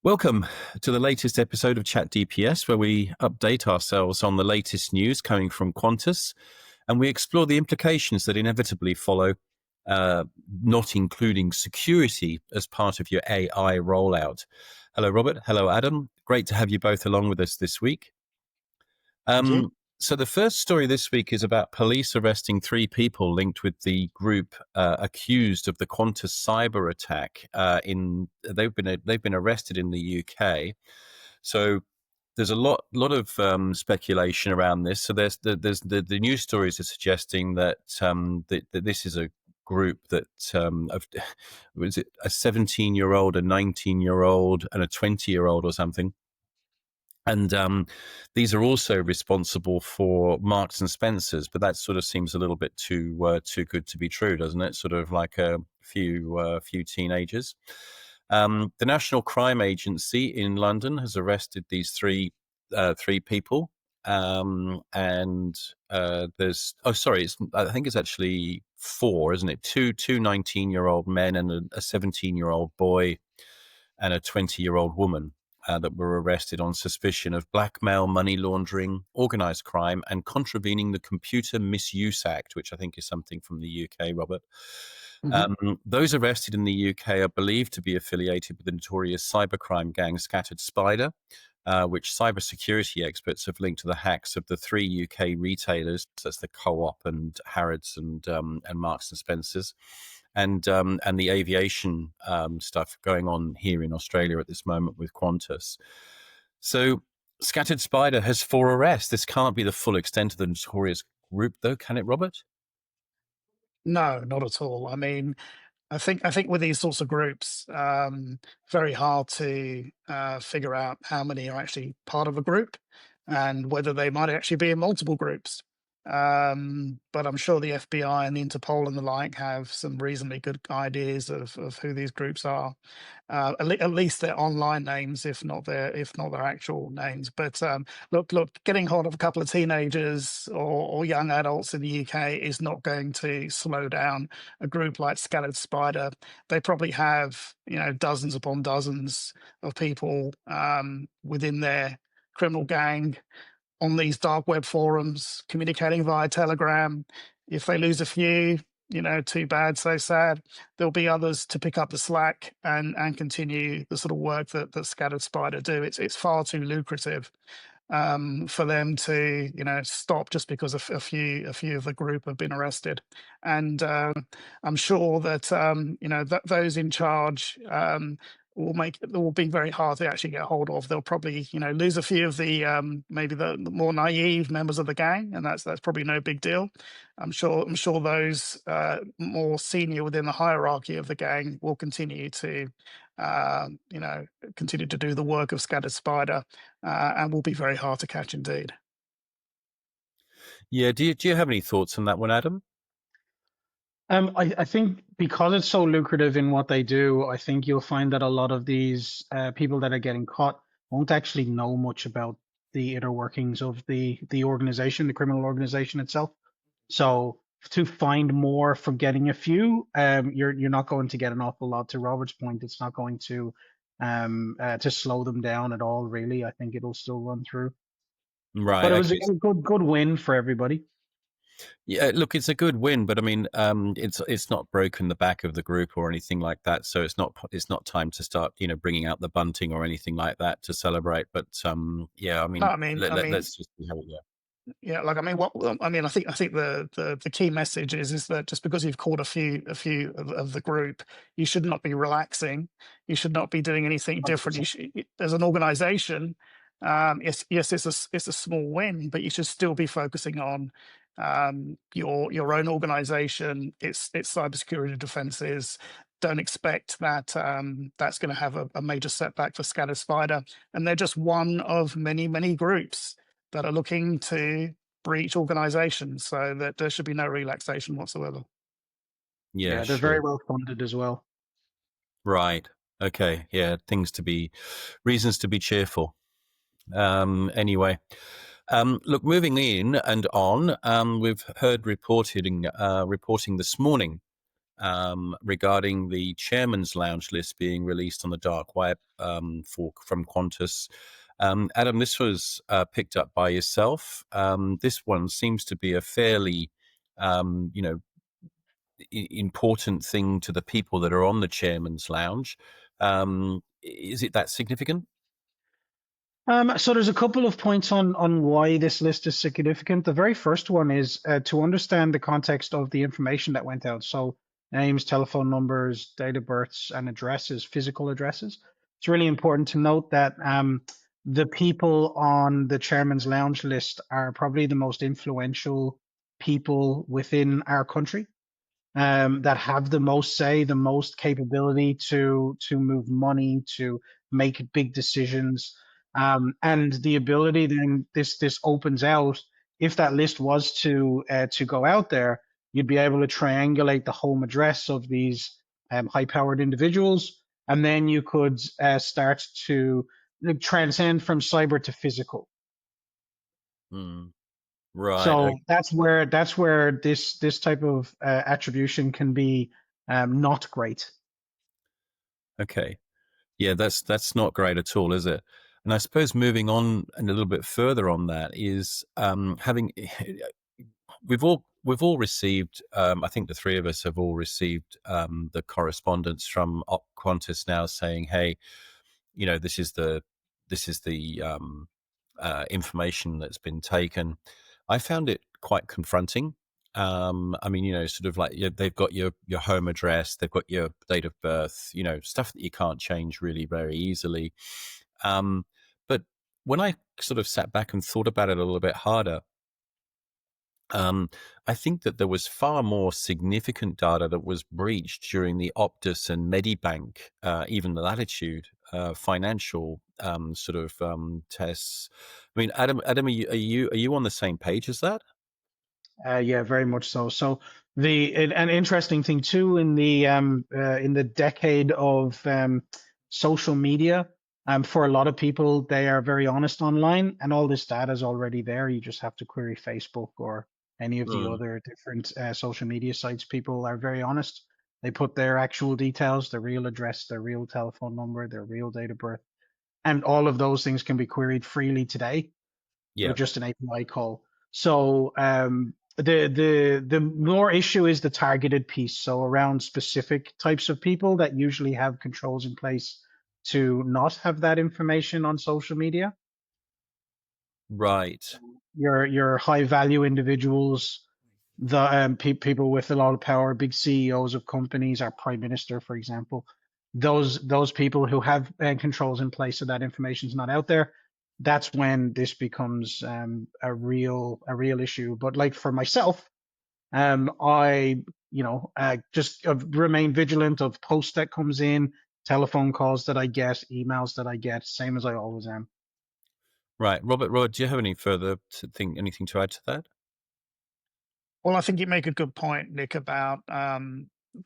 Welcome to the latest episode of ChatDPS, where we update ourselves on the latest news coming from Qantas, and we explore the implications that inevitably follow, not including security as part of your AI rollout. Hello, Robert. Hello, Adam. Great to have you both along with us this week. Thank you. So the first story this week is about police arresting 3 people linked with the group accused of the Qantas cyber attack. They've been arrested in the UK. So there's a lot of speculation around this. So the news stories are suggesting that that this is a group that was it a 17-year-old, a 19-year-old, and a 20-year-old or something. And these are also responsible for Marks and Spencers, but that sort of seems a little bit too good to be true, doesn't it? Sort of like a few teenagers. The National Crime Agency in London has arrested these three people, and there's I think it's actually 4, isn't it? Two 19-year-old men and a 17-year-old boy and a 20-year-old woman. That were arrested on suspicion of blackmail, money laundering, organised crime, and contravening the Computer Misuse Act, which I think is something from the UK, Robert. Those arrested in the UK are believed to be affiliated with the notorious cybercrime gang Scattered Spider, which cybersecurity experts have linked to the hacks of the 3 UK retailers, that's the Co-op and Harrods and Marks and Spencers. And the aviation stuff going on here in Australia at this moment with Qantas. So Scattered Spider has 4 arrests. This can't be the full extent of the notorious group, though, can it, Robert? No, not at all. I mean, I think with these sorts of groups, very hard to figure out how many are actually part of a group and whether they might actually be in multiple groups. But I'm sure the FBI and the Interpol and the like have some reasonably good ideas of who these groups are. At least their online names, if not their actual names. But look, getting hold of a couple of teenagers or young adults in the UK is not going to slow down a group like Scattered Spider. They probably have dozens upon dozens of people within their criminal gang on these dark web forums, communicating via Telegram. If they lose a few, too bad, so sad. There'll be others to pick up the slack and continue the sort of work that Scattered Spider do. It's far too lucrative for them to stop just because a few of the group have been arrested. And I'm sure that those in charge will be very hard to actually get hold of. They'll probably lose a few of the maybe the more naive members of the gang, and that's probably no big deal. I'm sure those more senior within the hierarchy of the gang will continue to continue to do the work of Scattered Spider, and will be very hard to catch indeed. Yeah. Do you have any thoughts on that one, Adam? I think because it's so lucrative in what they do, I think you'll find that a lot of these people that are getting caught won't actually know much about the inner workings of the organization, the criminal organization itself. So to find more from getting a few, you're not going to get an awful lot. To Robert's point, it's not going to slow them down at all. Really, I think it'll still run through. Right. But it was a good win for everybody. Yeah, look, it's a good win, but I mean, it's not broken the back of the group or anything like that. So it's not time to start, bringing out the bunting or anything like that to celebrate. But yeah, I mean, let's just see how it goes. Yeah, I think the key message is that just because you've caught a few of the group, you should not be relaxing. You should not be doing anything different. As an organization, yes, it's a small win, but you should still be focusing on your own organization, its cybersecurity defenses. Don't expect that that's going to have a major setback for Scattered Spider, and they're just one of many groups that are looking to breach organizations, so that there should be no relaxation whatsoever. Yeah, they're very well funded as well. Right. Okay. Yeah, reasons to be cheerful. Anyway. Look, moving in and on, we've heard reporting this morning regarding the chairman's lounge list being released on the dark web from Qantas. Adam, this was picked up by yourself. This one seems to be a fairly, important thing to the people that are on the chairman's lounge. Is it that significant? So there's a couple of points on why this list is significant. The very first one is to understand the context of the information that went out. So names, telephone numbers, date of births, and addresses, physical addresses. It's really important to note that the people on the chairman's lounge list are probably the most influential people within our country, that have the most say, the most capability to move money, to make big decisions, and the ability then this opens out. If that list was to go out there, you'd be able to triangulate the home address of these high-powered individuals, and then you could start to transcend from cyber to physical. Mm, right. So that's where this type of attribution can be not great. Okay. Yeah, that's not great at all, is it? And I suppose moving on and a little bit further on that is having we've all received. I think the three of us have all received the correspondence from Qantas now saying, "Hey, this is the information that's been taken." I found it quite confronting. I mean, sort of like they've got your home address, they've got your date of birth, stuff that you can't change really very easily. But when I sort of sat back and thought about it a little bit harder, I think that there was far more significant data that was breached during the Optus and Medibank, even the Latitude financial sort of tests. I mean, Adam, are you on the same page as that? Yeah, very much so. So an interesting thing too in the decade of social media, for a lot of people, they are very honest online, and all this data is already there. You just have to query Facebook or any of the Mm, other different social media sites. People are very honest. They put their actual details, their real address, their real telephone number, their real date of birth, and all of those things can be queried freely today yeah. with just an API call. So the more issue is the targeted piece. So around specific types of people that usually have controls in place to not have that information on social media. Right. Your high value individuals, the people with a lot of power, big CEOs of companies, our prime minister, for example, those people who have controls in place so that information is not out there. That's when this becomes a real issue. But like for myself, I just remain vigilant of posts that comes in, telephone calls that I get, emails that I get, same as I always am. Right. Robert, do you have anything to add to that? Well, I think you make a good point, Nick, about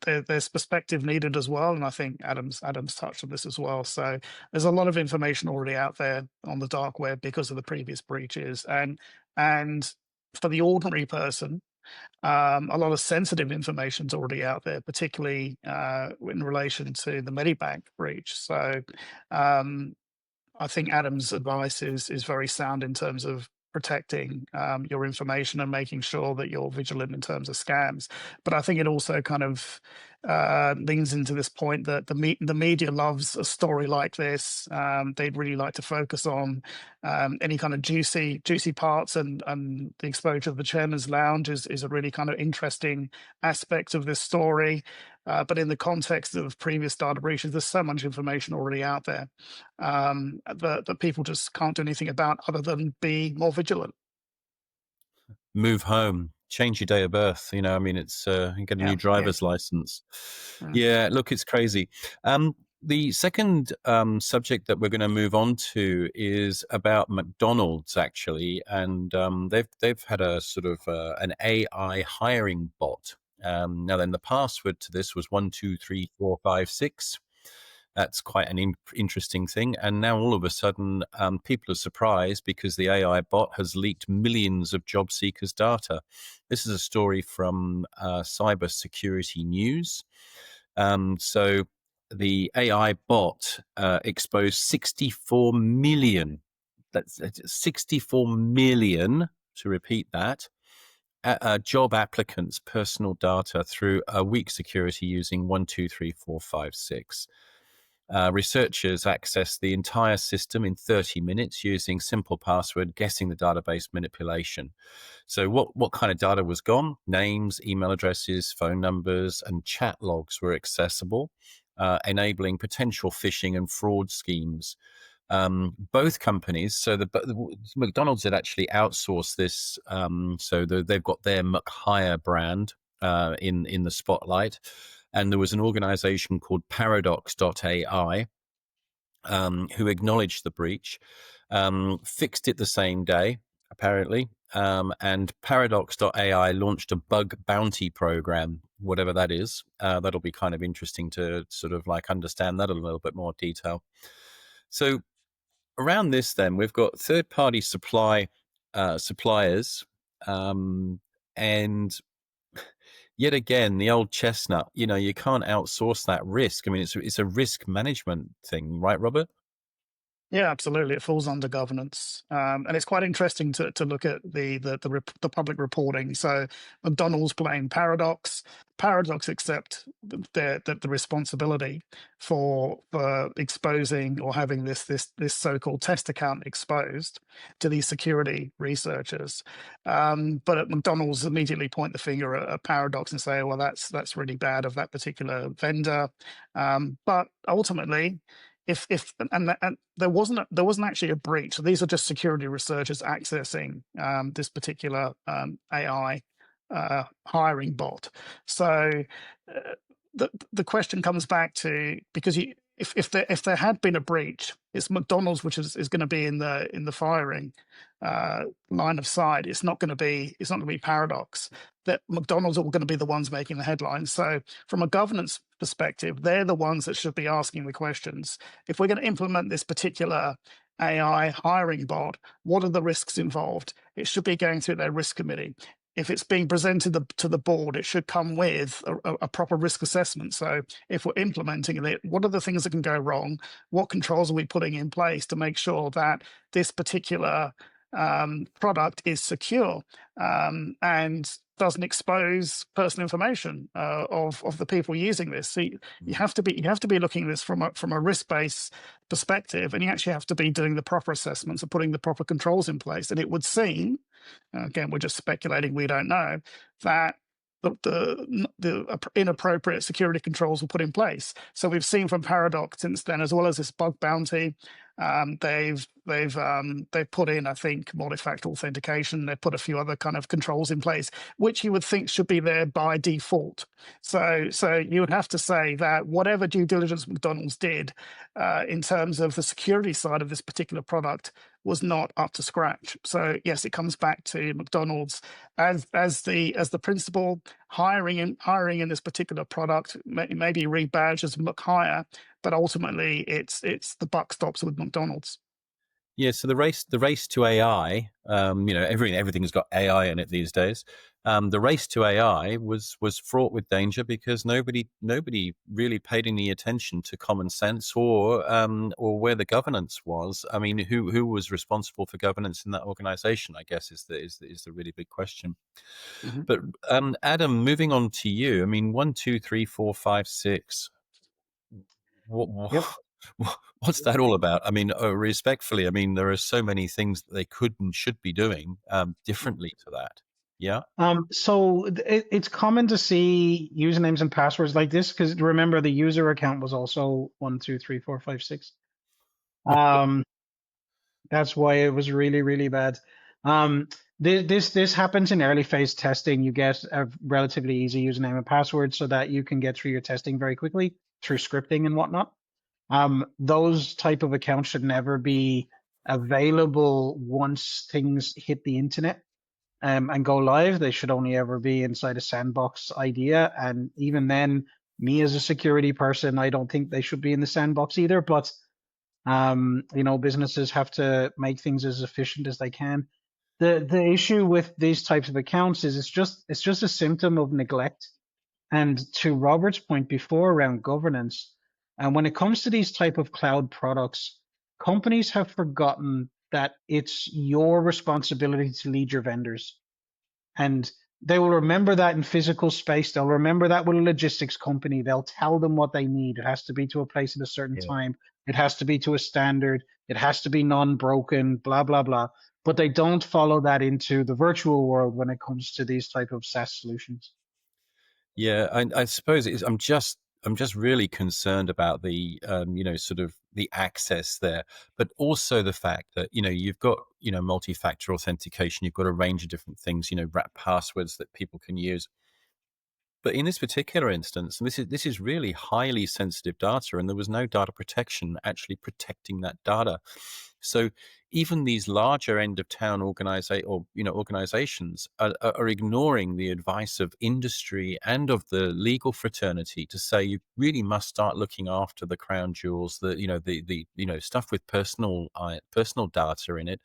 there's perspective needed as well, and I think Adam's touched on this as well. So there's a lot of information already out there on the dark web because of the previous breaches, and for the ordinary person, a lot of sensitive information is already out there, particularly in relation to the Medibank breach. So um, I think Adam's advice is very sound in terms of protecting your information and making sure that you're vigilant in terms of scams. But I think it also kind of leans into this point that the media loves a story like this. They'd really like to focus on any kind of juicy parts, and the exposure of the chairman's lounge is a really kind of interesting aspect of this story. But in the context of previous data breaches, there's so much information already out there that people just can't do anything about other than be more vigilant. Move home, change your date of birth. I mean, it's you get a Yeah, new yeah. driver's license. Mm. Yeah, look, it's crazy. The second subject that we're going to move on to is about McDonald's, actually, and they've had a sort of an AI hiring bot. Now, then the password to this was 123456. That's quite an interesting thing. And now all of a sudden, people are surprised because the AI bot has leaked millions of job seekers' data. This is a story from Cybersecurity News. So the AI bot exposed 64 million. That's 64 million, to repeat that, job applicants' personal data through a weak security using 1234566. Researchers accessed the entire system in 30 minutes using simple password, guessing the database manipulation. So what kind of data was gone? Names, email addresses, phone numbers, and chat logs were accessible, enabling potential phishing and fraud schemes. Both companies, so the McDonald's had actually outsourced this, so they've got their McHire brand in the spotlight, and there was an organization called Paradox.ai who acknowledged the breach, fixed it the same day, apparently, and Paradox.ai launched a bug bounty program, whatever that is. That'll be kind of interesting to sort of like understand that in a little bit more detail. So around this, then we've got third-party suppliers, and yet again, the old chestnut. You can't outsource that risk. I mean, it's a risk management thing, right, Robert? Yeah, absolutely. It falls under governance, and it's quite interesting to look at the public reporting. So McDonald's blame Paradox. Paradox accept the responsibility for exposing or having this so-called test account exposed to these security researchers. But at McDonald's immediately point the finger at Paradox and say, well, that's really bad of that particular vendor. But ultimately, if and there wasn't actually a breach. So these are just security researchers accessing this particular AI hiring bot. So the question comes back to, because if there had been a breach, it's McDonald's which is going to be in the firing line of sight. It's not going to be Paradox. That McDonald's are going to be the ones making the headlines. So from a governance perspective, they're the ones that should be asking the questions. If we're going to implement this particular AI hiring bot, what are the risks involved? It should be going through their risk committee. If it's being presented to the board, it should come with a proper risk assessment. So if we're implementing it, what are the things that can go wrong? What controls are we putting in place to make sure that this particular product is secure and doesn't expose personal information of the people using this? So you have to be looking at this from a risk-based perspective, and you actually have to be doing the proper assessments and putting the proper controls in place. And it would seem, again, we're just speculating, we don't know, that the inappropriate security controls were put in place. So we've seen from Paradox since then, as well as this bug bounty, they've put in, I think, multi-factor authentication. They've put a few other kind of controls in place, which you would think should be there by default. So you would have to say that whatever due diligence McDonald's did in terms of the security side of this particular product was not up to scratch. So yes, it comes back to McDonald's as the principal hiring in this particular product, maybe rebadged as McHire, but ultimately it's the buck stops with McDonald's. Yeah, so the race to AI, everything's got AI in it these days. The race to AI was fraught with danger because nobody really paid any attention to common sense or where the governance was. I mean, who was responsible for governance in that organization, I guess, is the really big question. Mm-hmm. But Adam, moving on to you. I mean, 1, 2, 3, 4, 5, 6. Yep. What's that all about? I mean, respectfully, I mean, there are so many things that they could and should be doing differently to that. Yeah. So it's common to see usernames and passwords like this, because remember the user account was also 1, 2, 3, 4, 5, 6. That's why it was really, really bad. This happens in early phase testing. You get a relatively easy username and password so that you can get through your testing very quickly through scripting and whatnot. Those type of accounts should never be available once things hit the internet and go live. They should only ever be inside a sandbox idea, and even then, Me as a security person, I don't think they should be in the sandbox either. But businesses have to make things as efficient as they can. The issue with these types of accounts is it's just a symptom of neglect. And to Robert's point before around governance, and when it comes to these type of cloud products, companies have forgotten that it's your responsibility to lead your vendors. And they will remember that in physical space. They'll remember that with a logistics company. They'll tell them what they need. It has to be to a place at a certain Yeah. time. It has to be to a standard. It has to be non-broken, blah, blah, blah. But they don't follow that into the virtual world when it comes to these type of SaaS solutions. Yeah, I suppose I'm just really concerned about the sort of the access there, but also the fact that you've got multi-factor authentication, you've got a range of different things, wrap passwords that people can use. But in this particular instance, and this is really highly sensitive data, and there was no data protection actually protecting that data. So even these larger end of town organizations are ignoring the advice of industry and of the legal fraternity to say you really must start looking after the crown jewels, the stuff with personal data in it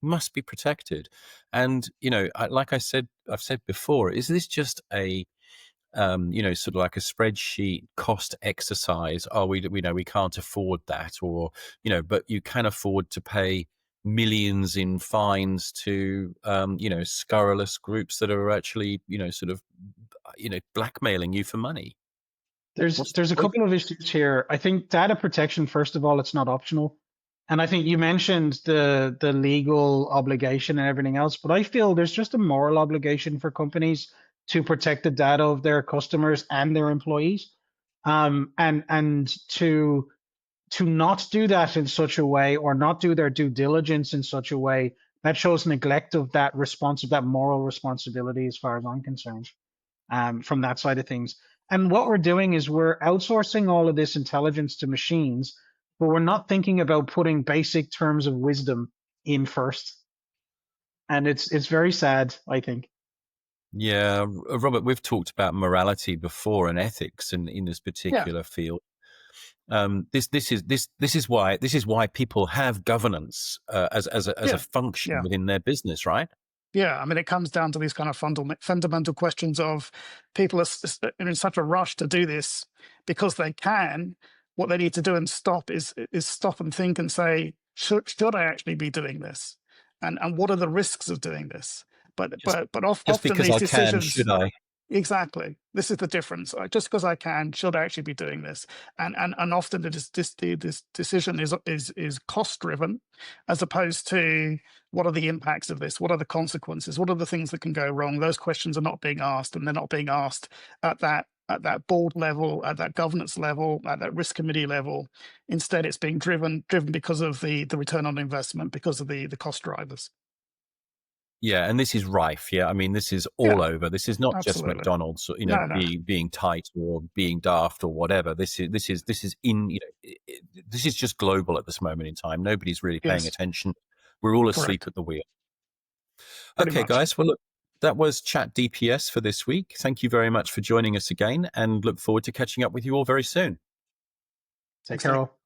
must be protected. And I've said before, is this just a sort of like a spreadsheet cost exercise? Oh, we know we can't afford that, or but you can afford to pay millions in fines to scurrilous groups that are actually sort of blackmailing you for money. There's a couple of issues here. I think data protection, first of all, it's not optional. And I think you mentioned the legal obligation and everything else, but I feel there's just a moral obligation for companies to protect the data of their customers and their employees. And to not do that in such a way, or not do their due diligence in such a way, that shows neglect of that that moral responsibility, as far as I'm concerned, from that side of things. And what we're doing is we're outsourcing all of this intelligence to machines, but we're not thinking about putting basic terms of wisdom in first. And it's very sad, I think. Yeah, Robert, we've talked about morality before and ethics in this Yeah. particular field. This is why people have governance as a function Yeah. within their business, right? Yeah, I mean, it comes down to these kind of fundamental questions of people are in such a rush to do this because they can. What they need to do and stop is stop and think and say, should I actually be doing this? And what are the risks of doing this? But Just often because these I can, decisions. should I? Exactly. This is the difference. Just because I can, should I actually be doing this? And often this decision is cost driven, as opposed to what are the impacts of this? What are the consequences? What are the things that can go wrong? Those questions are not being asked, and they're not being asked at that board level, at that governance level, at that risk committee level. Instead, it's being driven because of the return on investment, because of the cost drivers. Yeah, and this is rife. Yeah, I mean, this is Yeah, all over. This is not just absolutely. McDonald's, No. being tight or being daft or whatever. This is this is just global at this moment in time. Nobody's really paying Yes, attention. We're all asleep correct. at the wheel. Pretty Okay, much. guys. Well, look, that was ChatDPS for this week. Thank you very much for joining us again, and look forward to catching up with you all very soon. Take care all.